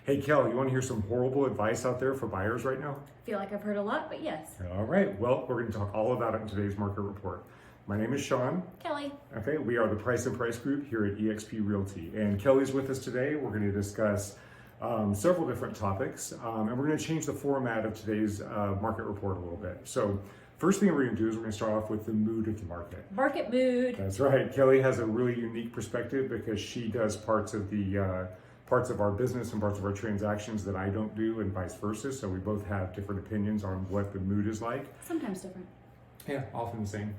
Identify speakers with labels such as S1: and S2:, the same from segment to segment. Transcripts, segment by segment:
S1: Hey, Kel, you want to hear some horrible advice out there for buyers right now?
S2: I feel like I've heard a lot, but yes.
S1: All right, well, we're going to talk all about it in today's market report. My name is Sean.
S2: Kelly.
S1: Okay, we are the Price and Price Group here at eXp Realty. And Kelly's with us today. We're going to discuss several different topics, and we're going to change the format of today's market report a little bit. So, first thing we're going to do is we're going to start off with the mood of the market.
S2: Market mood.
S1: That's right. Kelly has a really unique perspective because she does parts of our business and parts of our transactions that I don't do, and vice versa. So we both have different opinions on what the mood is like.
S2: Sometimes different.
S1: Yeah, often the same.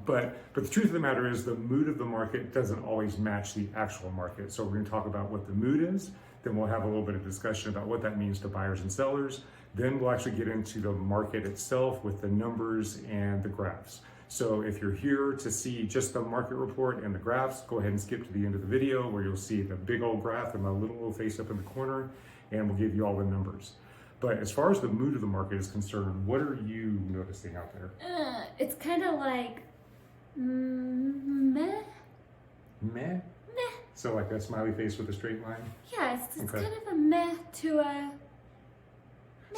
S1: But the truth of the matter is the mood of the market doesn't always match the actual market. So we're going to talk about what the mood is. Then we'll have a little bit of discussion about what that means to buyers and sellers. Then we'll actually get into the market itself with the numbers and the graphs. So if you're here to see just the market report and the graphs, go ahead and skip to the end of the video where you'll see the big old graph and my little old face up in the corner, and we'll give you all the numbers. But as far as the mood of the market is concerned, what are you noticing out there?
S2: It's kind of like meh.
S1: Meh?
S2: Meh.
S1: So like a smiley face with a straight line?
S2: Yeah, it's
S1: Okay.
S2: kind of a meh to a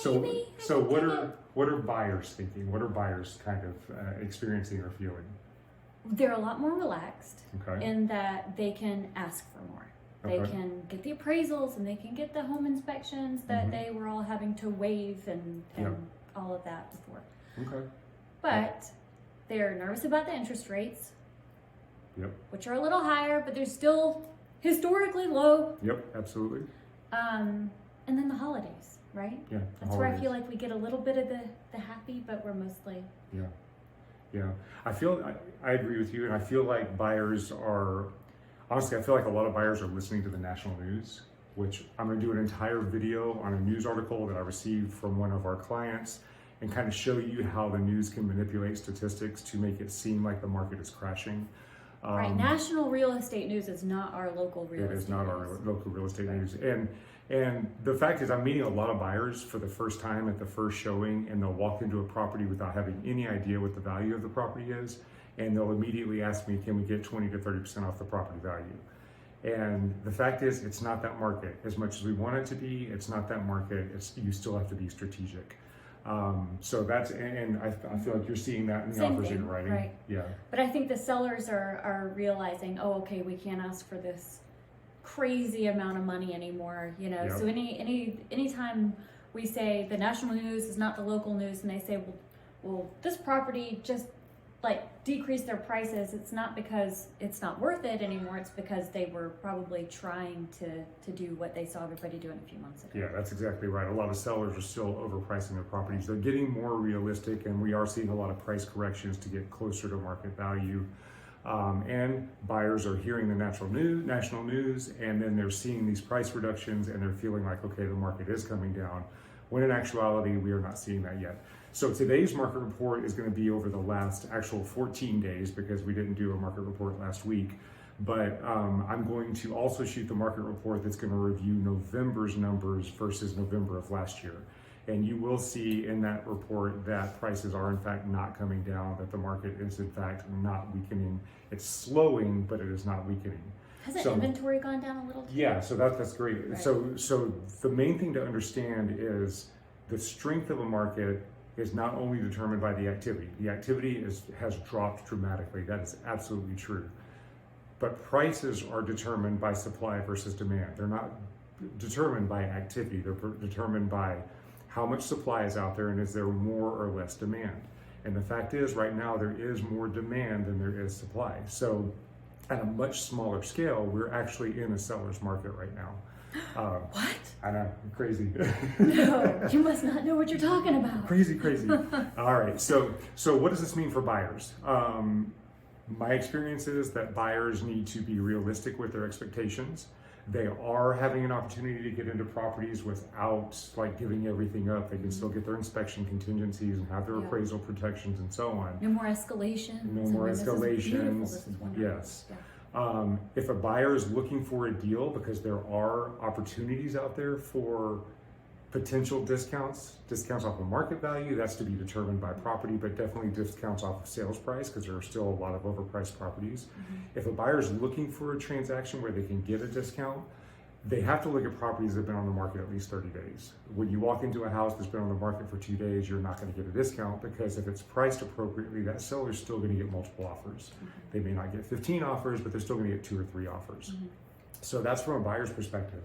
S2: maybe.
S1: So what are buyers thinking? What are buyers kind of experiencing or feeling?
S2: They're a lot more relaxed
S1: Okay.
S2: in that they can ask for more. They
S1: Okay.
S2: can get the appraisals and they can get the home inspections that
S1: Mhm.
S2: they were all having to waive and
S1: Yeah.
S2: all of that before.
S1: Okay.
S2: But they're nervous about the interest rates,
S1: Yep.
S2: which are a little higher, but they're still historically low.
S1: Yep. Absolutely.
S2: And then the holidays, right?
S1: Yeah. the
S2: That's where I
S1: holidays.
S2: feel like we get a little bit of the happy, but we're mostly.
S1: Yeah. Yeah. I agree with you, and I feel like buyers are, honestly, I feel like a lot of buyers are listening to the national news, which I'm going to do an entire video on a news article that I received from one of our clients and kind of show you how the news can manipulate statistics to make it seem like the market is crashing.
S2: Right, national real estate news is not our local real estate
S1: It is not our
S2: news.
S1: local real estate
S2: Right.
S1: news. And the fact is, I'm meeting a lot of buyers for the first time at the first showing, and they'll walk into a property without having any idea what the value of the property is, and they'll immediately ask me, can we get 20 to 30% off the property value? And the fact is, it's not that market. As much as we want it to be, it's not that market. You still have to be strategic. So that's, and I feel like you're seeing that in the
S2: Same
S1: offers
S2: thing,
S1: you're writing.
S2: right.
S1: Yeah.
S2: But I think the sellers are realizing, oh, okay, we can't ask for this crazy amount of money anymore, you know.
S1: Yeah.
S2: So anytime we say the national news is not the local news, and they say, well, this property just like decreased their prices, it's not because it's not worth it anymore. It's because they were probably trying to do what they saw everybody doing a few months ago.
S1: Yeah, that's exactly right. A lot of sellers are still overpricing their properties. They're getting more realistic, and we are seeing a lot of price corrections to get closer to market value. And buyers are hearing the national news, and then they're seeing these price reductions, and they're feeling like, okay, the market is coming down, when in actuality, we are not seeing that yet. So today's market report is going to be over the last actual 14 days because we didn't do a market report last week. But I'm going to also shoot the market report that's going to review November's numbers versus November of last year. And you will see in that report that prices are in fact not coming down, that the market is in fact not weakening. It's slowing, but it is not weakening.
S2: Has
S1: So-
S2: inventory gone down a little too?
S1: Yeah, so that's great.
S2: Right.
S1: So the main thing to understand is the strength of a market is not only determined by the activity. The activity has dropped dramatically. That is absolutely true. But prices are determined by supply versus demand. They're not determined by activity. They're determined by how much supply is out there and is there more or less demand. And the fact is, right now, there is more demand than there is supply. So at a much smaller scale, we're actually in a seller's market right now.
S2: What?
S1: I know, crazy.
S2: No, you must not know what you're talking about.
S1: Crazy. All right, so what does this mean for buyers? My experience is that buyers need to be realistic with their expectations. They are having an opportunity to get into properties without like giving everything up. They can still get their inspection contingencies and have their
S2: Yeah.
S1: appraisal protections and so on.
S2: No more escalations.
S1: No
S2: I
S1: more
S2: mean, this is beautiful.
S1: escalations.
S2: This is wonderful.
S1: Yes.
S2: Yeah.
S1: If a buyer is looking for a deal, because there are opportunities out there for potential discounts off of market value, that's to be determined by property, but definitely discounts off of sales price because there are still a lot of overpriced properties. If a buyer is looking for a transaction where they can get a discount, they have to look at properties that have been on the market at least 30 days. When you walk into a house that's been on the market for 2 days, you're not going to get a discount, because if it's priced appropriately, that seller's still going to get multiple offers. They may not get 15 offers, but they're still going to get 2 or 3 offers. So that's from a buyer's perspective.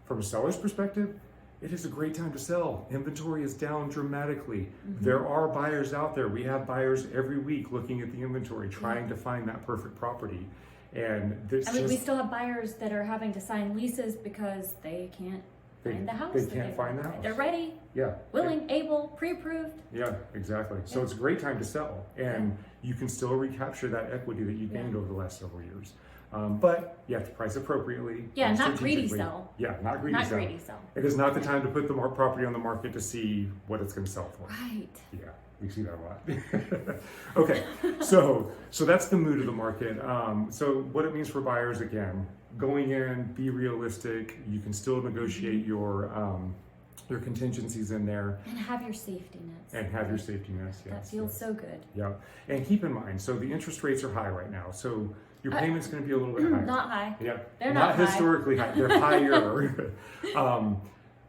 S1: From a seller's perspective, it is a great time to sell. Inventory is down dramatically. There are buyers out there. We have buyers every week looking at the inventory, trying to find that perfect property. And there's
S2: we still have buyers that are having to sign leases because they can't find the house.
S1: They can't find the house.
S2: They're ready,
S1: Yeah.
S2: willing, able, pre-approved.
S1: Yeah, exactly. So it's a great time to sell, and you can still recapture that equity that you gained over the last several years. But you have to price appropriately.
S2: Yeah, not greedy sell.
S1: Yeah, not greedy
S2: Not
S1: sell.
S2: greedy sell.
S1: It is not the time to put the property on the market to see what it's going to sell for.
S2: Right.
S1: Yeah, we see that a lot. Okay, so that's the mood of the market. So what it means for buyers, again, going in, be realistic. You can still negotiate your contingencies in there.
S2: And have your safety nets.
S1: And have your safety nets, yes.
S2: That feels so good.
S1: Yeah, and keep in mind, so the interest rates are high right now. So your payment's going to be a little bit higher.
S2: Not high.
S1: Yeah,
S2: They're not high.
S1: Historically high. They're higher.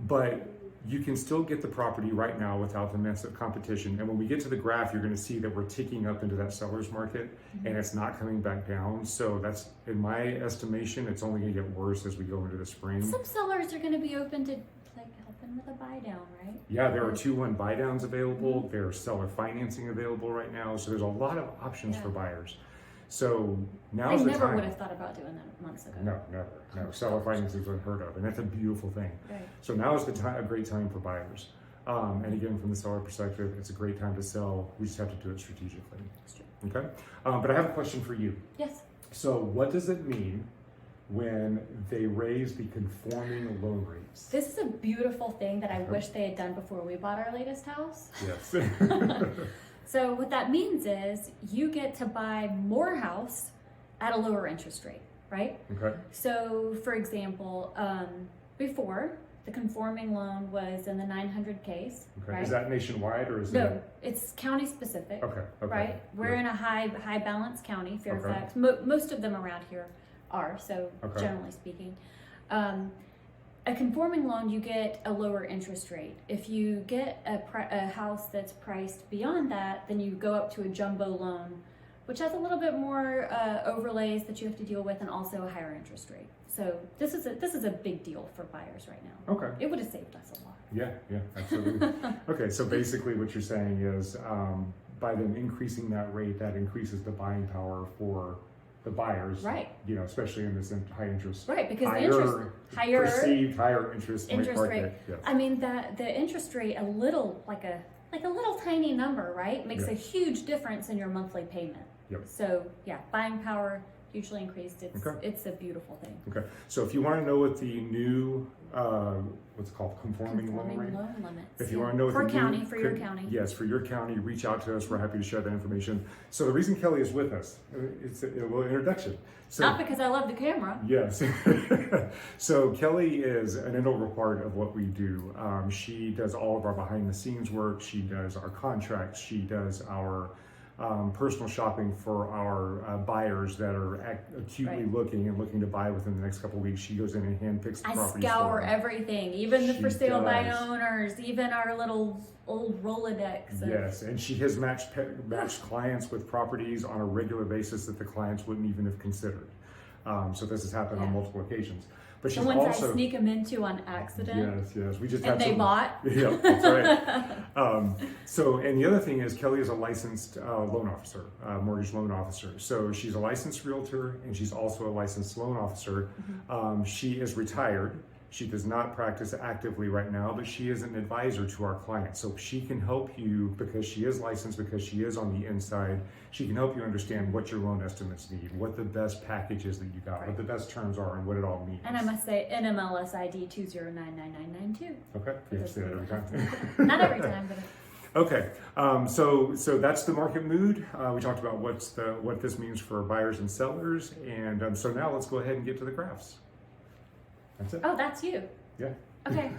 S1: But you can still get the property right now without the massive competition. And when we get to the graph, you're going to see that we're ticking up into that seller's market, and it's not coming back down. So that's, in my estimation, it's only going to get worse as we go into the spring.
S2: Some sellers are going to be open to helping with a buy down, right?
S1: Yeah, there are 2-1 buy downs available. There's seller financing available right now. So there's a lot of options for buyers. So now's the time.
S2: I never would have thought about doing that months ago.
S1: No, never. No, seller financing is unheard of, and that's a beautiful thing.
S2: Right.
S1: So now is a great time for buyers. And again, from the seller perspective, it's a great time to sell. We just have to do it strategically.
S2: That's true.
S1: Okay. But I have a question for you.
S2: Yes.
S1: So what does it mean when they raise the conforming loan rates?
S2: This is a beautiful thing that I wish they had done before we bought our latest house.
S1: Yes.
S2: So what that means is you get to buy more house at a lower interest rate, right?
S1: Okay.
S2: So for example, before the conforming loan was in the 900Ks,
S1: Okay.
S2: right?
S1: Is that nationwide or is it?
S2: No, it's county specific.
S1: Okay.
S2: Right? We're in a high balance county, Fairfax. Most of them around here are, so generally speaking. A conforming loan, you get a lower interest rate. If you get a house that's priced beyond that, then you go up to a jumbo loan, which has a little bit more overlays that you have to deal with, and also a higher interest rate. So this is a big deal for buyers right now.
S1: Okay.
S2: It would have saved us a lot.
S1: Yeah, absolutely. Okay, so basically what you're saying is by them increasing that rate, that increases the buying power for the buyers,
S2: right?
S1: You know, especially in this high interest,
S2: right? Because the
S1: perceived higher interest
S2: rate.
S1: Market. Yes.
S2: I mean, the interest rate, a little tiny number, right, makes a huge difference in your monthly payment.
S1: Yep.
S2: So yeah, buying power hugely increased. It's a beautiful thing.
S1: Okay. So if you want to know what the new what's it called, conforming loan rate?
S2: Loan limits.
S1: If you want to know
S2: for county, for your county.
S1: Yes, for your county, reach out to us. We're happy to share that information. So the reason Kelly is with us, it's a little introduction. So,
S2: not because I love the camera.
S1: Yes. So Kelly is an integral part of what we do. She does all of our behind the scenes work. She does our contracts. She does our personal shopping for our buyers that are acutely looking to buy within the next couple of weeks. She goes in and handpicks the properties.
S2: I scour everything, even the for sale by
S1: does.
S2: owners, even our little old Rolodex.
S1: Yes, and she has matched clients with properties on a regular basis that the clients wouldn't even have considered. So this has happened on multiple occasions. But she's
S2: the ones
S1: also,
S2: I sneak them into on accident.
S1: Yes. We just
S2: and they bought.
S1: Yeah, that's right. So, and the other thing is Kelly is a licensed loan officer, mortgage loan officer. So she's a licensed realtor and she's also a licensed loan officer. She is retired. She does not practice actively right now, but she is an advisor to our clients. So she can help you because she is licensed, because she is on the inside. She can help you understand what your loan estimates need, what the best package is that you got, what the best terms are, and what it all means.
S2: And I must say, NMLS ID 2099992.
S1: Okay, you have to say that every time.
S2: Not every time, but.
S1: Okay, so that's the market mood. We talked about what this means for buyers and sellers, and so now let's go ahead and get to the graphs. That's it.
S2: Oh, that's you.
S1: Yeah.
S2: Okay.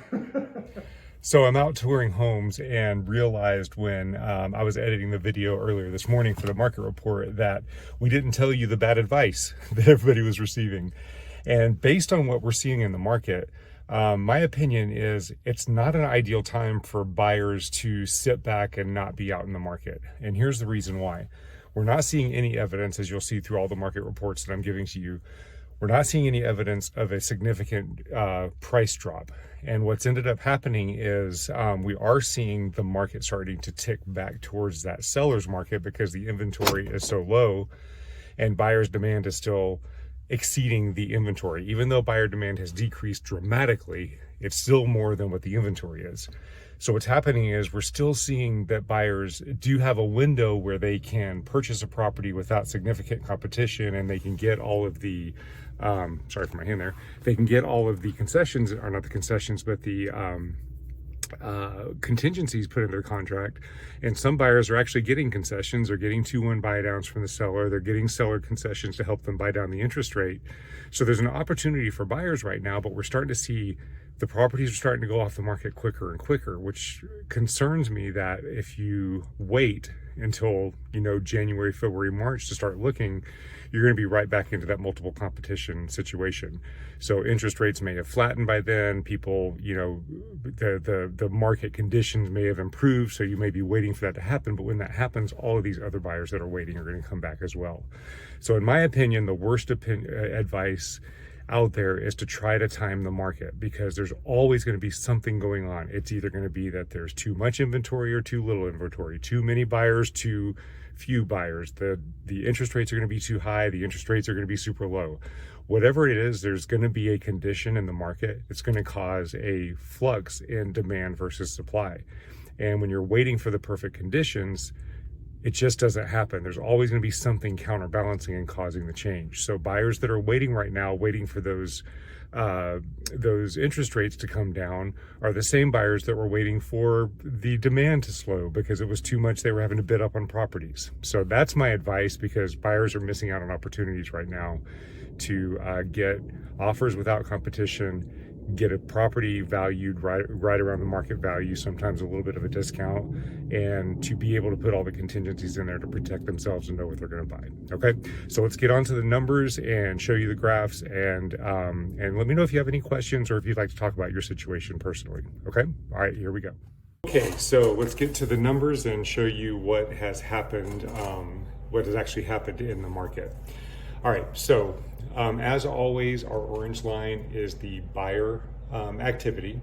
S1: So I'm out touring homes and realized when I was editing the video earlier this morning for the market report that we didn't tell you the bad advice that everybody was receiving. And based on what we're seeing in the market, my opinion is it's not an ideal time for buyers to sit back and not be out in the market. And here's the reason why. We're not seeing any evidence, as you'll see through all the market reports that I'm giving to you, we're not seeing any evidence of a significant price drop. And what's ended up happening is we are seeing the market starting to tick back towards that seller's market because the inventory is so low and buyer's demand is still exceeding the inventory. Even though buyer demand has decreased dramatically, it's still more than what the inventory is. So what's happening is we're still seeing that buyers do have a window where they can purchase a property without significant competition, and they can get all of the, sorry for my hand there, they can get all of the concessions, or not the concessions, but the contingencies put in their contract. And some buyers are actually getting concessions or getting 2-1 buy downs from the seller. They're getting seller concessions to help them buy down the interest rate. So there's an opportunity for buyers right now, but we're starting to see the properties are starting to go off the market quicker and quicker, which concerns me that if you wait until, January, February, March to start looking, you're going to be right back into that multiple competition situation. So interest rates may have flattened by then. People, the market conditions may have improved. So you may be waiting for that to happen. But when that happens, all of these other buyers that are waiting are going to come back as well. So in my opinion, the worst advice out there is to try to time the market, because there's always going to be something going on. It's either going to be that there's too much inventory or too little inventory, too many buyers, too few buyers. The interest rates are going to be too high. The interest rates are going to be super low. Whatever it is, there's going to be a condition in the market. It's going to cause a flux in demand versus supply. And when you're waiting for the perfect conditions, it just doesn't happen. There's always going to be something counterbalancing and causing the change. So buyers that are waiting right now, waiting for those interest rates to come down, are the same buyers that were waiting for the demand to slow because it was too much. They were having to bid up on properties. So that's my advice, because buyers are missing out on opportunities right now to get offers without competition, get a property valued right around the market value, sometimes a little bit of a discount, and to be able to put all the contingencies in there to protect themselves and know what they're going to buy. Okay, so let's get on to the numbers and show you the graphs, and let me know if you have any questions or if you'd like to talk about your situation personally. Okay, all right, here we go. Okay, so let's get to the numbers and show you what has happened, what has actually happened in the market. All right, so as always, our orange line is the buyer activity.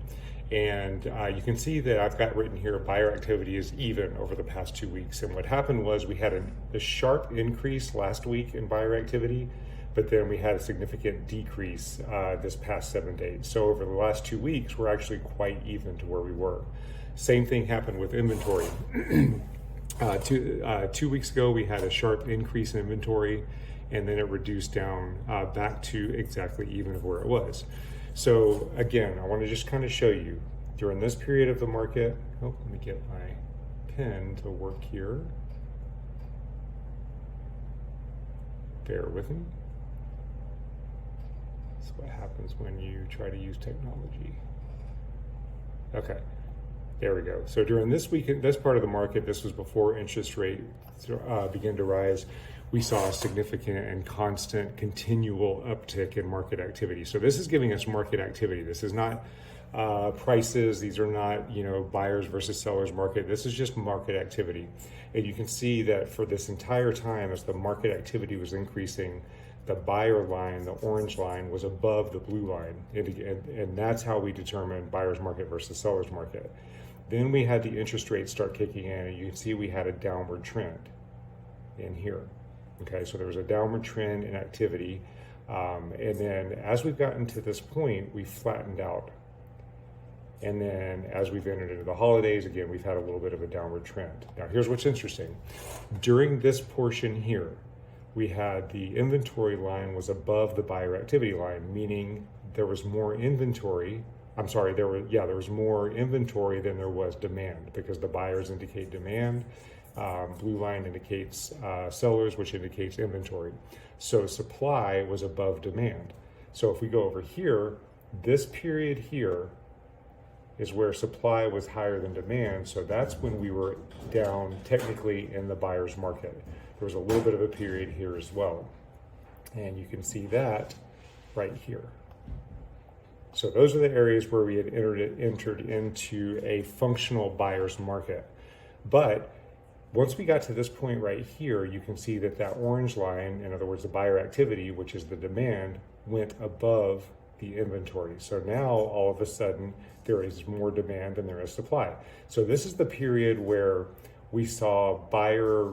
S1: And you can see that I've got written here, buyer activity is even over the past 2 weeks. And what happened was we had a sharp increase last week in buyer activity, but then we had a significant decrease this past 7 days. So over the last 2 weeks, we're actually quite even to where we were. Same thing happened with inventory. 2 weeks ago, we had a sharp increase in inventory, and then it reduced down back to exactly even of where it was. So again, I want to just kind of show you during this period of the market. Oh, let me get my pen to work here. Bear with me. That's what happens when you try to use technology. Okay, there we go. So during this part of the market, this was before interest rates began to rise, we saw a significant and constant continual uptick in market activity. So this is giving us market activity. This is not prices. These are not, buyers versus sellers market. This is just market activity. And you can see that for this entire time, as the market activity was increasing, the buyer line, the orange line, was above the blue line. And that's how we determine buyer's market versus seller's market. Then we had the interest rates start kicking in, and you can see we had a downward trend in here. Okay, so there was a downward trend in activity. And then as we've gotten to this point, we flattened out. And then as we've entered into the holidays, again, we've had a little bit of a downward trend. Now, here's what's interesting. During this portion here, we had the inventory line was above the buyer activity line, meaning there was more inventory. There was more inventory than there was demand, because the buyers indicate demand. Blue line indicates sellers, which indicates inventory. So supply was above demand. So if we go over here, this period here is where supply was higher than demand. So that's when we were down technically in the buyer's market. There was a little bit of a period here as well. And you can see that right here. So those are the areas where we had entered into a functional buyer's market. But once we got to this point right here, you can see that that orange line, in other words, the buyer activity, which is the demand, went above the inventory. So now all of a sudden there is more demand than there is supply. So this is the period where we saw buyer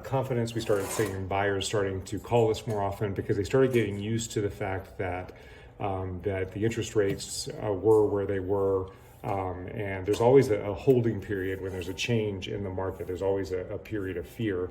S1: confidence. We started seeing buyers starting to call us more often because they started getting used to the fact that that the interest rates were where they were. And there's always a holding period when there's a change in the market. There's always a period of fear,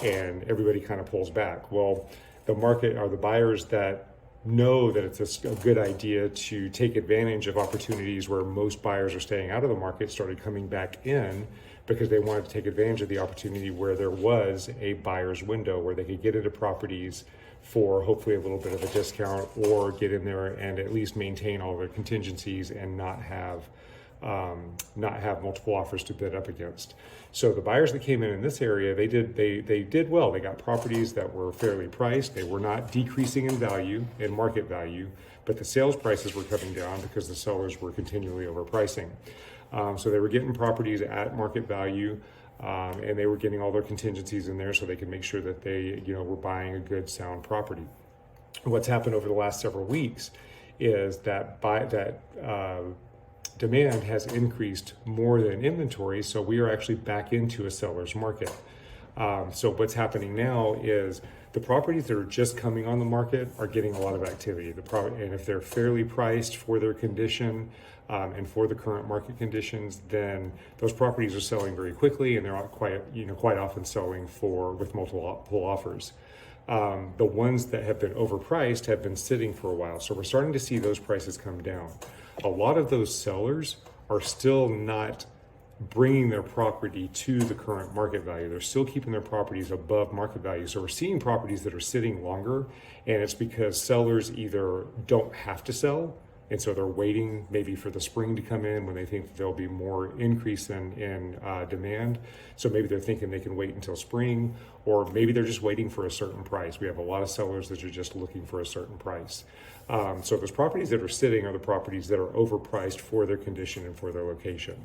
S1: and everybody kind of pulls back. Well, the market are the buyers that know that it's a good idea to take advantage of opportunities where most buyers are staying out of the market, started coming back in because they wanted to take advantage of the opportunity where there was a buyer's window where they could get into properties for hopefully a little bit of a discount, or get in there and at least maintain all their contingencies and not have multiple offers to bid up against. So the buyers that came in this area, they did well. They got properties that were fairly priced. They were not decreasing in value, in market value, but the sales prices were coming down because the sellers were continually overpricing. So they were getting properties at market value, and they were getting all their contingencies in there so they could make sure that they, were buying a good, sound property. What's happened over the last several weeks is that demand has increased more than inventory, so we are actually back into a seller's market. So what's happening now is the properties that are just coming on the market are getting a lot of activity. And if they're fairly priced for their condition and for the current market conditions, then those properties are selling very quickly, and they're quite often selling with multiple offers. The ones that have been overpriced have been sitting for a while, so we're starting to see those prices come down. A lot of those sellers are still not bringing their property to the current market value. They're still keeping their properties above market value. So we're seeing properties that are sitting longer, and it's because sellers either don't have to sell, and so they're waiting maybe for the spring to come in when they think that there'll be more increase in demand. So maybe they're thinking they can wait until spring, or maybe they're just waiting for a certain price. We have a lot of sellers that are just looking for a certain price. So those properties that are sitting are the properties that are overpriced for their condition and for their location.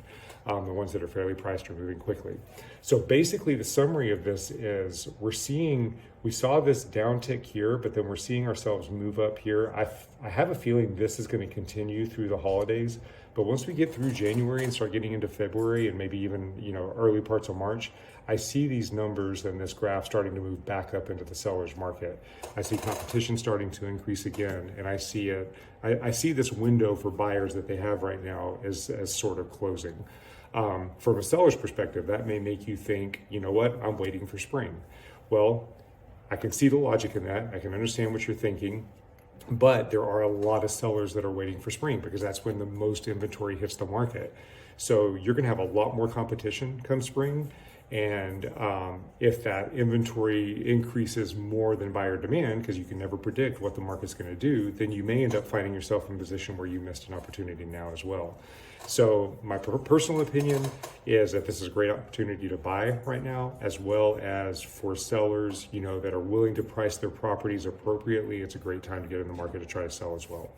S1: The ones that are fairly priced are moving quickly. So basically the summary of this is we saw this downtick here, but then we're seeing ourselves move up here. I have a feeling this is going to continue through the holidays, but once we get through January and start getting into February and maybe even early parts of March, I see these numbers and this graph starting to move back up into the seller's market. I see competition starting to increase again, and I see this window for buyers that they have right now as sort of closing. From a seller's perspective, that may make you think, you know what, I'm waiting for spring. Well, I can see the logic in that. I can understand what you're thinking, but there are a lot of sellers that are waiting for spring because that's when the most inventory hits the market. So you're going to have a lot more competition come spring. And if that inventory increases more than buyer demand, because you can never predict what the market's going to do, then you may end up finding yourself in a position where you missed an opportunity now as well. So my personal opinion is that this is a great opportunity to buy right now, as well as for sellers, that are willing to price their properties appropriately. It's a great time to get in the market to try to sell as well.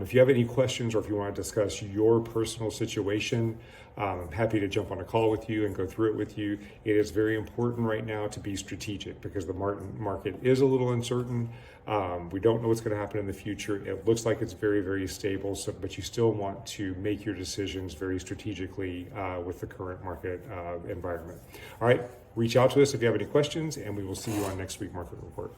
S1: If you have any questions, or if you want to discuss your personal situation, I'm happy to jump on a call with you and go through it with you. It is very important right now to be strategic because the market is a little uncertain. We don't know what's going to happen in the future. It looks like it's very, very stable, but you still want to make your decisions very strategically with the current market environment. All right, reach out to us if you have any questions, and we will see you on next week's Market Report.